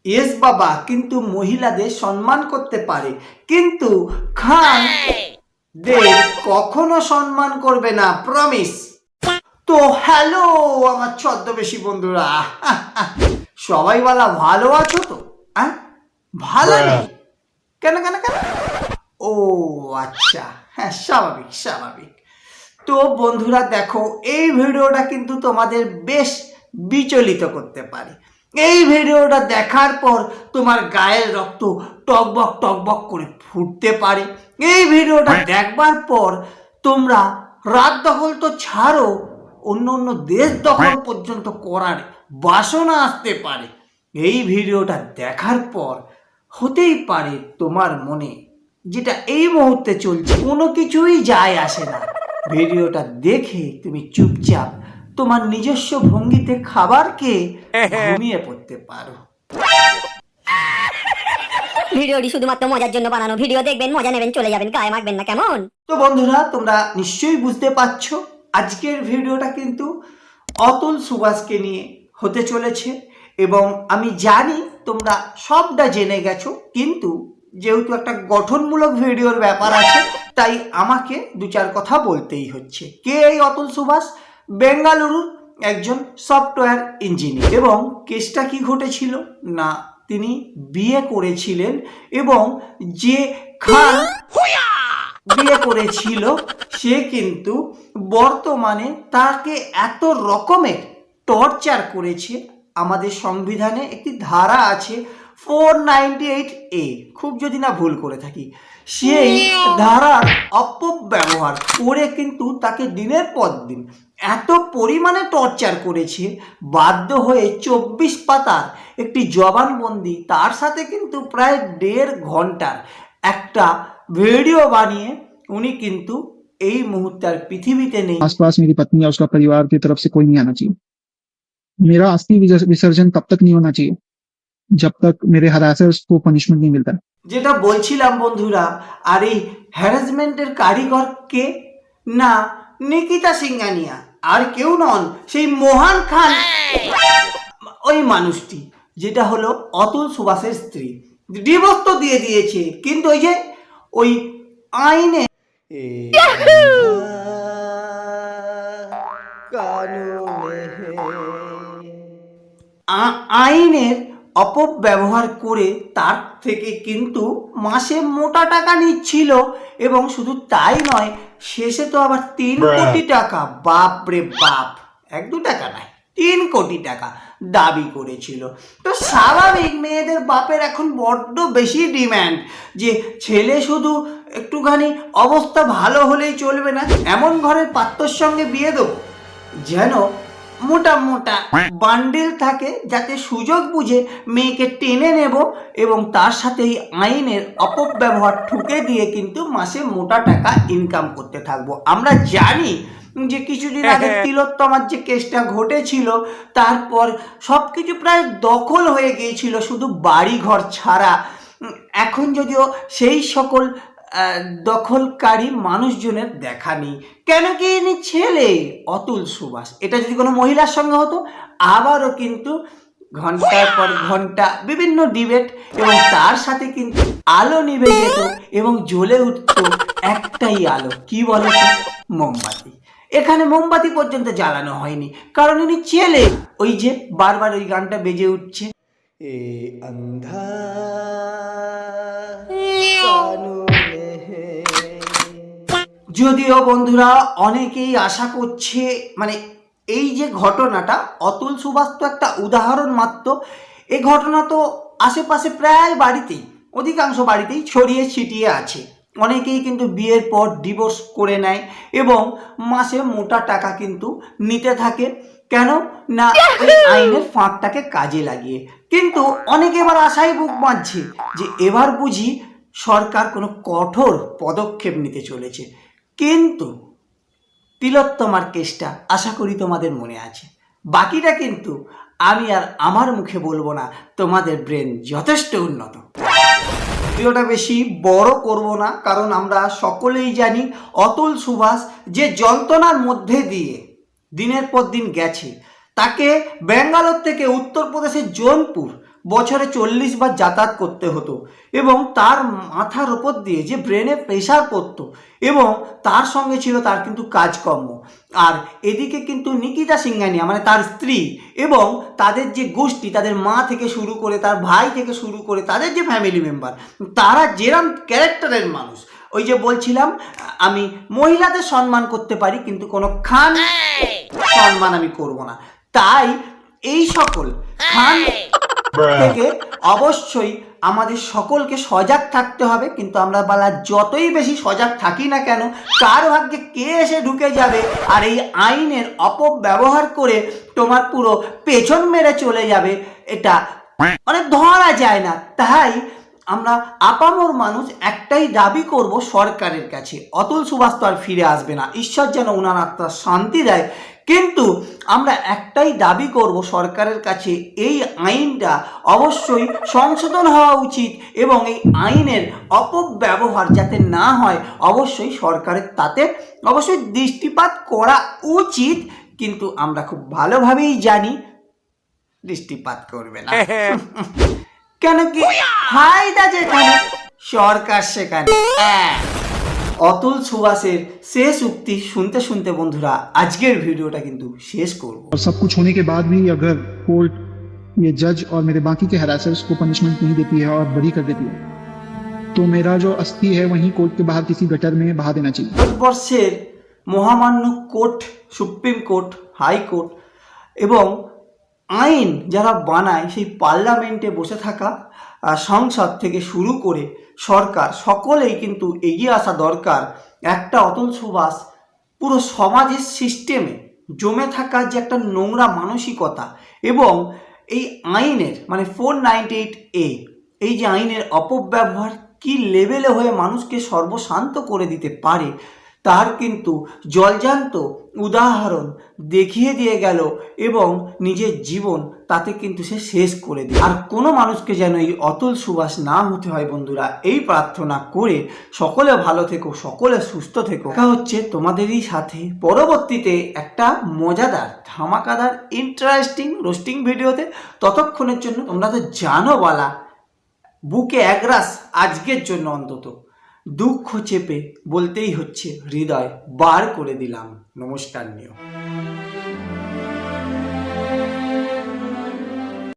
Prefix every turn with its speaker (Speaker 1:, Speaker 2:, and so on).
Speaker 1: Yes বাবা, কিন্তু মহিলাদের সম্মান করতে পারে, কিন্তু খান দের কখনো সম্মান করবে না, প্রমিস। তো হ্যালো আমার ছদ্মবেশী বন্ধুরা, সবাই বলা ভালো আছো তো? হ্যাঁ, ভালো নেই কেন কেন কেন? ও আচ্ছা, হ্যাঁ স্বাভাবিক স্বাভাবিক। তো বন্ধুরা দেখো, এই ভিডিওটা কিন্তু তোমাদের বেশ বিচলিত করতে পারে। এই ভিডিওটা দেখার পর তোমার গায়ের রক্ত টকবক টকবক করে ফুটতে পারে। এই ভিডিওটা দেখবার পর তোমরা রাত দখল তো ছাড়ো, অন্য অন্য দেশ দখল পর্যন্ত করার বাসনা আসতে পারে। এই ভিডিওটা দেখার পর হতেই পারে তোমার মনে যেটা এই মুহূর্তে চলছে কোনো কিছুই যায় আসে না, ভিডিওটা দেখে তুমি চুপচাপ তোমার নিজস্ব ভঙ্গিতে খাবারকে ঘুমিয়ে পড়তে পারো।
Speaker 2: ভিডিওটি শুধুমাত্র মজার জন্য বানানো। ভিডিও দেখবেন, মজা নেবেন, চলে যাবেন, গায়ে মাখবেন না, কেমন?
Speaker 1: তো বন্ধুরা, তোমরা নিশ্চয়ই বুঝতে পারছো আজকের ভিডিওটা কিন্তু অতুল সুভাষকে নিয়ে হতে চলেছে, এবং আমি জানি তোমরা সবটা জেনে গেছো, কিন্তু যেহেতু একটা গঠনমূলক ভিডিওর ব্যাপার আছে তাই আমাকে দু চার কথা বলতেই হচ্ছে। কে এই অতুল সুভাষ? বেঙ্গালুরুর একজন সফটওয়্যার ইঞ্জিনিয়ার। এবং কেসটা কি ঘটেছিল না, তিনি বিয়ে করেছিলেন এবং যে খান বিয়ে করেছিল সে কিন্তু বর্তমানে তাকে এত রকমের টর্চার করেছে। আমাদের সংবিধানে একটি ধারা আছে 498A, খুব যদি না ভুল করে থাকি, সেই ধারার অপব্যবহার করে কিন্তু তাকে দিনের পর দিন এত পরিমাণে টর্চার করেছে, বাধ্য হয়ে 24 পাতার একটি জবানবন্দি, তার সাথে কিন্তু প্রায় 1.5 ঘন্টার একটা ভিডিও বানিয়ে উনি কিন্তু এই মুহূর্তে আর পৃথিবীতে নেই।
Speaker 3: आसपास मेरी पत्नी या उसका परिवार की तरफ से कोई नहीं आना चाहिए। मेरा अस्थि विसर्जन तब तक नहीं होना चाहिए जब तक मेरे हरासर्स को पनिशमेंट नहीं मिलता।
Speaker 1: যেটা বলছিলাম বন্ধুরা, আর এই হ্যারাসমেন্টের কারিগর কে? না নিকিতা সিংহানিয়া, আর কেউ নন, সেই মহান খান, ওই মানুষটি, যেটা হলো অতুল সুভাষের স্ত্রী। ডিভোর্স তো দিয়ে দিয়েছে, কিন্তু ওই যে ওই আইনে আইনের অপব্যবহার করে তার থেকে কিন্তু মাসে মোটা টাকা নিচ্ছিল, এবং শুধু তাই নয়, শেষে তো আবার 3 কোটি টাকা, বাপ রে বাপ, 1-2 টাকা নয়, 3 কোটি টাকা দাবি করেছিল। তো স্বাভাবিক, মেয়েদের বাপের এখন বড্ড বেশি ডিম্যান্ড যে ছেলে শুধু একটুখানি অবস্থা ভালো হলেই চলবে না, এমন ঘরের পাত্রর সঙ্গে বিয়ে দেবো যেন মোটা মোটা বান্ডেল থাকে, যাতে সুযোগ বুঝে মেয়েকে টেনে নেব এবং তার সাথে এই আইনের অপব্যবহার ঠুকে দিয়ে কিন্তু মাসে মোটা টাকা ইনকাম করতে থাকবো। আমরা জানি যে কিছুদিন আগে তিলোত্তমার যে কেসটা ঘটেছিল, তারপর সব কিছু প্রায় দখল হয়ে গিয়েছিল, শুধু বাড়ি ঘর ছাড়া। এখন যদিও সেই সকল দখলকারী মানুষজনের দেখা নেই। কেন কি ইনি ছেলে অতুল সুভাষ, এটা যদি কোনো মহিলার সঙ্গে হতো আবারও কিন্তু ঘন্টার পর ঘন্টা বিভিন্ন ডিবেট, এবং তার সাথে কিন্তু আলো নিভে যেত এবং জ্বলে উঠতো একটাই আলো, কি বলো তো? মোমবাতি। এখানে মোমবাতি পর্যন্ত জ্বালানো হয়নি, কারণ ইনি ছেলে। ওই যে বারবার ওই গানটা বেজে উঠছে, এ আন্ধা যদিও বন্ধুরা অনেকেই আশা করছে, মানে এই যে ঘটনাটা, অতুল সুভাষ তো একটা উদাহরণ মাত্র, এই ঘটনা তো আশেপাশে প্রায় বাড়িতেই, অধিকাংশ বাড়িতেই ছড়িয়ে ছিটিয়ে আছে। অনেকেই কিন্তু বিয়ের পর ডিভোর্স করে নেয় এবং মাসে মোটা টাকা কিন্তু নিতে থাকে। কেন না, আইনের ফাঁকটাকে কাজে লাগিয়ে। কিন্তু অনেকে এবার আশায় বুক বাঁধছে যে এবার বুঝি সরকার কোনো কঠোর পদক্ষেপ নিতে চলেছে। কিন্তু তিলোত্তমার কেসটা আশা করি তোমাদের মনে আছে, বাকিটা কিন্তু আমি আর আমার মুখে বলবো না, তোমাদের ব্রেন যথেষ্ট উন্নত। ভিডিওটা বেশি বড় করব না, কারণ আমরা সকলেই জানি অতুল সুভাষ যে যন্ত্রণার মধ্যে দিয়ে দিনের পর দিন গেছে, তাকে ব্যাঙ্গালোর থেকে উত্তরপ্রদেশের জৌনপুর বছরে 40 বার যাতায়াত করতে হতো এবং তার মাথার ওপর দিয়ে যে ব্রেনে প্রেশার পড়তো এবং তার সঙ্গে ছিল তার কিন্তু কাজকর্ম। আর এদিকে কিন্তু নিকিতা সিংহানিয়া মানে তার স্ত্রী এবং তাদের যে গোষ্ঠী, তাদের মা থেকে শুরু করে তার ভাই থেকে শুরু করে তাদের যে ফ্যামিলি মেম্বার, তারা যেরম ক্যারেক্টারের মানুষ, ওই যে বলছিলাম আমি মহিলাদের সম্মান করতে পারি কিন্তু কোনো খান সম্মান আমি করব না। তাই এই সকল খান থেকে অবশ্যই আমাদের সকলকে সজাগ থাকতে হবে। কিন্তু আমরা বলা যতই বেশি সজাগ থাকি না কেন, কার ভাগ্যে কে এসে ঢুকে যাবে আর এই আইনের অপব্যবহার করে তোমার পুরো পেছন মেরে চলে যাবে, এটা মানে ধরা যায় না। তাই আমরা আপামর মানুষ একটাই দাবি করব সরকারের কাছে, অতুল সুভাষ তো আর ফিরে আসবে না, ঈশ্বর যেন ওনার আত্মার শান্তি দেয়, কিন্তু আমরা একটাই দাবি করব সরকারের কাছে, এই আইনটা অবশ্যই সংশোধন হওয়া উচিত এবং এই আইনের অপব্যবহার যাতে না হয় অবশ্যই সরকারের তাতে অবশ্যই দৃষ্টিপাত করা উচিত। কিন্তু আমরা খুব ভালোভাবেই জানি দৃষ্টিপাত করবে না, কেন কি ফায়দা যেখানে সরকার সেখানে। অতুল সুভাষের শেষ উক্তি শুনতে শুনতে বন্ধুরা আজকের ভিডিওটা কিন্তু শেষ করব।
Speaker 3: और सब कुछ होने के बाद भी अगर कोर्ट ये जज और मेरे बाकी के हरासर्स को पनिशमेंट नहीं देती है और बरी कर देती है तो मेरा जो अस्थि है वहीं कोर्ट के बाहर किसी गटर में बहा देना चाहिए।
Speaker 1: ভারতবর্ষের মহামান্য কোর্ট, সুপ্রিম কোর্ট, হাইকোর্ট এবং আইন যারা বানায় সেই পার্লামেন্টে বসে থাকা সংসদ থেকে শুরু করে সরকার সকলেই কিন্তু এগিয়ে আসা দরকার। একটা অতুল সুভাষ পুরো সমাজের সিস্টেমে জমে থাকা যে একটা নোংরা মানসিকতা এবং এই আইনের মানে 498A এই যে আইনের অপব্যবহার কি লেভেলে হয়ে মানুষকে সর্বশান্ত করে দিতে পারে তার কিন্তু জলজান্ত উদাহরণ দেখিয়ে দিয়ে গেল এবং নিজের জীবন তাতে কিন্তু সে শেষ করে দিল। আর কোনো মানুষকে যেন এই অতুল সুভাষ না হতে হয় বন্ধুরা, এই প্রার্থনা করে সকলে ভালো থেকো, সকলে সুস্থ থেকো। দেখা হচ্ছে তোমাদেরই সাথে পরবর্তীতে একটা মজাদার ধামাকাদার ইন্টারেস্টিং রোস্টিং ভিডিওতে। ততক্ষণের জন্য তোমরা তো জানো বলা বুকে একরাশ আজকের জন্য অন্তত দুঃখ চেপে বলতেই হচ্ছে হৃদয় বার করে দিলাম নমস্কার নিও।